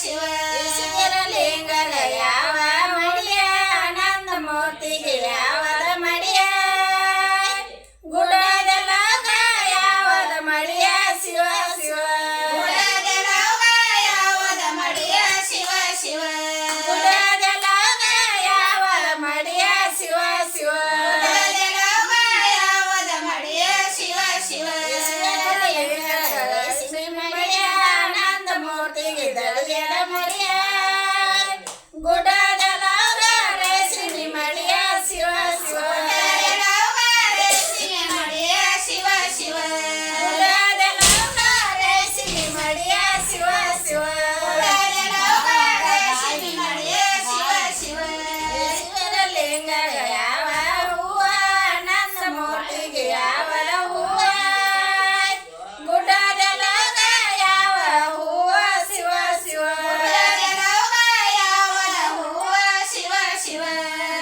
ಶಿವ ಈಶ್ವರಲಿಂಗಗ ಯಾವ ಮಡಿಯ ಆನಂದ ಮೂರ್ತಿಗೆ ಯಾವದ ಮಡಿಯ ಗುಡದಲಗ ಯಾವದ ಮಡಿಯ ಶಿವ ಶಿವ ಗುಡದಲಗ ಯಾವದ ಮಡಿಯ ಶಿವ ಶಿವ ಗುಡದಲಗ ಯಾವದ ಮಡಿಯ ಶಿವ ಶಿವ ಗುಡದಲಗ ಯಾವದ ಮಡಿಯ ಶಿವ ಶಿವ ಮೂರ್ತಿಗೆ ದಳದ ಮಡಿಯ ಗುಡದಲಗ ರೇಸಿನಿ ಮಡಿಯ ಶಿವ ಶಿವ ರೇಸಿನಿ ಮಡಿಯ ಶಿವ ಶಿವ ಗುಡದಲಗ ರೇಸಿನಿ ಮಡಿಯ ಶಿವ ಶಿವ ಗುಡದಲಗ ರೇಸಿನಿ ಮಡಿಯ ಶಿವ ಶಿವ ಈಶ್ವರಲಿಂಗಗ ಯಾವ ಹೂವ ಆನಂದ ಮೂರ್ತಿಗೆ ಯಾವದ ಹೂವ ಗುಡದಲಗ ಯಾವ ಹೂವ ಶಿವ ಶಿವ ಗುಡದಲಗ ಯಾವದ ಹೂವ ಶಿವ ಶಿವ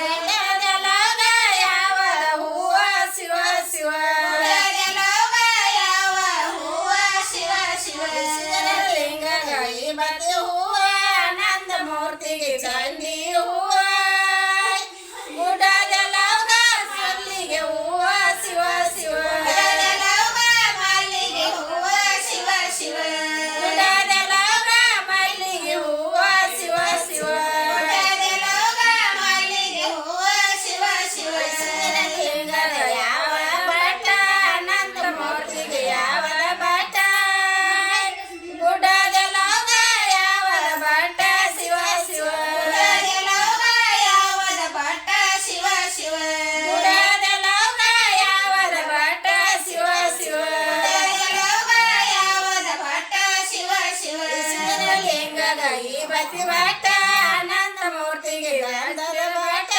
ಗುಡದಲಗ ಯಾವದ ಹೂವ ಶಿವ ಶಿವ ಗುಡದಲಗ ಯಾವ ಹೂವ ಶಿವ ಶಿವ ಈಶ್ವರಲಿಂಗಗ ಈ ಬತ್ತಿ ಹೂವ ಆನಂದ ಮೂರ್ತಿಗೆ ಚಂಡಿ ಹೂವ ಗುಡದಲಗ ಮಲ್ಲಿಗೆ ಹೂವ ಶಿವ ಶಿವ ಗುಡದಲಗ ಮಲ್ಲಿಗೆ ಹೂವ ಶಿವ ಶಿವ ಗುಡದಲಗ ಮಲ್ಲಿಗೆ ಹೂವ ಶಿವ ಶಿವ ಗುಡದಲಗ ಮಲ್ಲಿಗೆ ಹೂವ ಶಿವ ಶಿವ ಈಶ್ವರಲಿಂಗಗ ಯಾವ ಬಟ್ಟ ಆನಂದ ಮೂರ್ತಿಗೆ ಯಾವದ ಬಟ್ಟ ಗುಡದಲಗ ಯಾವದ ಬಟ್ಟ ಶಿವ ಶಿವ ಗುಡದಲಗ ಯಾವದ ಬಟ್ಟ ಶಿವ ಶಿವ ಗುಡದಲಗ ಯಾವದ ಬಟ್ಟ ಶಿವ ಶಿವ ಗುಡದಲಗ ಯಾವದ ಬಟ್ಟ ಶಿವ ಶಿವ ಈಶ್ವರಲಿಂಗಗ ಈ ಬತ್ತಿ ಬಟ್ಟ ಆನಂದ ಮೂರ್ತಿಗೆ ಗಂಧದ ಬಟ್ಟ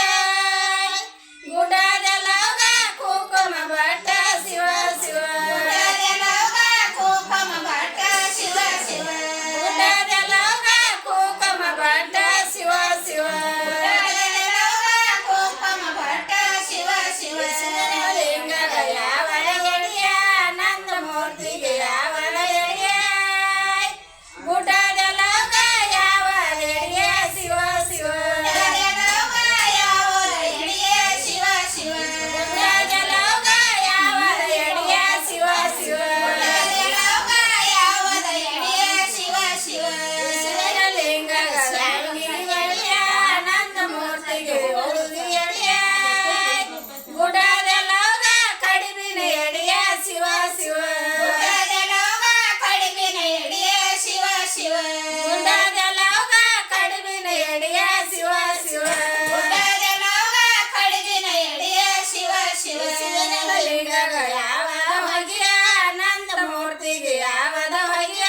ಗುಡದಲಗ ಕುಂಕುಮ ಬಟ್ಟ ಶಿವ ಶಿವ ಗುಡದಲಗ ಕುಂಕುಮ ಬಟ್ಟ ಶಿವ ಶಿವ ಗುಡದಲಗ ಕುಂಕುಮ ಬಟ್ಟ ಶಿವ ಶಿವ ಗುಡದಲಗ ಕುಂಕುಮ ಬಟ್ಟ ಶಿವ ಶಿವ ಈಶ್ವರಲಿಂಗಗ ಯಾವ ಎಡೆಯ ಆನಂದ ಮೂರ್ತಿಗೆ ಯಾವದ ಎಡೆಯ ಗುಡದಲಗ ಯಾವ ಎಡೆಯ ಶಿವ ಶಿವ ಗುಡದಲಗ ಯಾವದ ಎಡೆಯ ಶಿವ ಶಿವ ಗುಡದಲಗ ಯಾವದ ಎಡೆಯ ಶಿವ ಶಿವ ಗುಡದಲಗ ಯಾವದ ಎಡೆಯ ಶಿವ ಶಿವ ಈಶ್ವರಲಿಂಗಗ ಶಾವಿಗೆ ಎಡೆಯ ಆನಂದ ಮೂರ್ತಿಗೆ ಉರುಗಿ ಎಡೆಯ ಗುಡದಲಗ ಕಡಿಮಿನ ಎಡೆಯ ಶಿವ ಶಿವ ಗುಡದಲಗ ಕಡಿಮಿನ ಎಡೆಯ ಶಿವ ಶಿವ ಗುಡದಲಗ ಕಡಿಮಿನ ಎಡೆಯ ಶಿವ ಶಿವ ಗುಡದಲಗ ಕಡಿಮಿನ ಎಡೆಯ ಶಿವ ಶಿವ ಈಶ್ವರಲಿಂಗಗ ಯಾವ ಹೊಗೆಯ ಆನಂದ ಮೂರ್ತಿಗೆ ಯಾವದ ಹೊಗೆಯ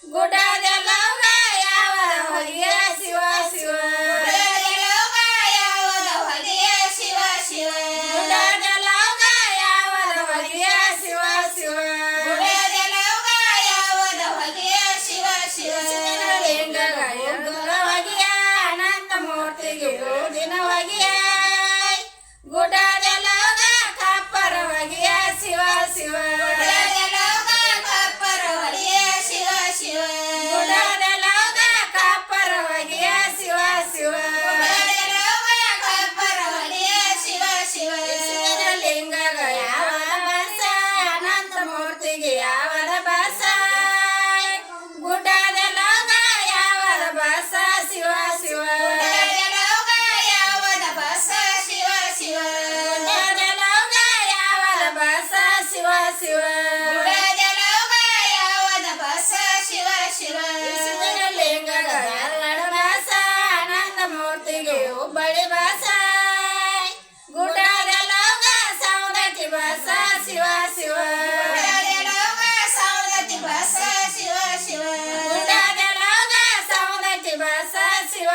ಗುಡದಲಗ ಯಾವದ ಹೊಗೆಯ ಶಿವ ಶಿವ ಗುಡದಲಗ ಯಾವದ ಹೊಗೆಯ ಶಿವ ಶಿವ ಗುಡದಲಗ ಯಾವದ ಹೊಗೆಯ ಶಿವ ಶಿವ ಗುಡದಲಗ ಯಾವದ ಹೊಗೆಯ ಶಿವ ಶಿವ ಈಶ್ವರಲಿಂಗಗ ಉಗ್ರ ಹೊಗೆಯ ಅನಂತ ಮೂರ್ತಿಗೆ ಗೋದಿನ ಹೊಗೆಯ ಗುಡದಲಗ ಕಪ್ಪರ ಹೊಗೆಯ ಶಿವ ಶಿವ ಗುಡದಲಗ ಕಪ್ಪರ ಹೊಗೆಯ ಶಿವ ಶಿವ ಗುಡದಲಗ ಕಪ್ಪರ ಹೊಗೆಯ ಶಿವ ಶಿವ ಗುಡದಲಗ ಕಪ್ಪರ ಹೊಗೆಯ ಶಿವ ಶಿವ ಈಶ್ವರಲಿಂಗಗ ಯಾವ ಬಸ ಅನಂತ ಮೂರ್ತಿಗೆ ಯಾವದ ಬಸ ಗುಡದಲಗ ಯಾವದ ಬಸ ಶಿವ ಶಿವ ಗುಡದಲಗ ಯಾವದ ಬಸ ಶಿವ ಶಿವ ಗುಡದಲಗ ಯಾವದ ಬಸ ಶಿವ ಶಿವ ಗುಡದಲಗ ಯಾವದ ಬಸ ಶಿವ ಶಿವ ಈಶ್ವರಲಿಂಗಗ ಧಾರವಾಡ ಬಸ ಆನಂದ ಮೂರ್ತಿಗೆ ಹುಬ್ಬಳ್ಳಿ ಬಸ ಗುಡದಲಗ ಸೌದತ್ತಿ ಬಸ ಶಿವ ಶಿವ ಗುಡದಲಗ ಸೌದತ್ತಿ ಬಸ ಶಿವ ಶಿವ ಗುಡದಲಗ ಸೌದತ್ತಿ ಬಸ ಶಿವ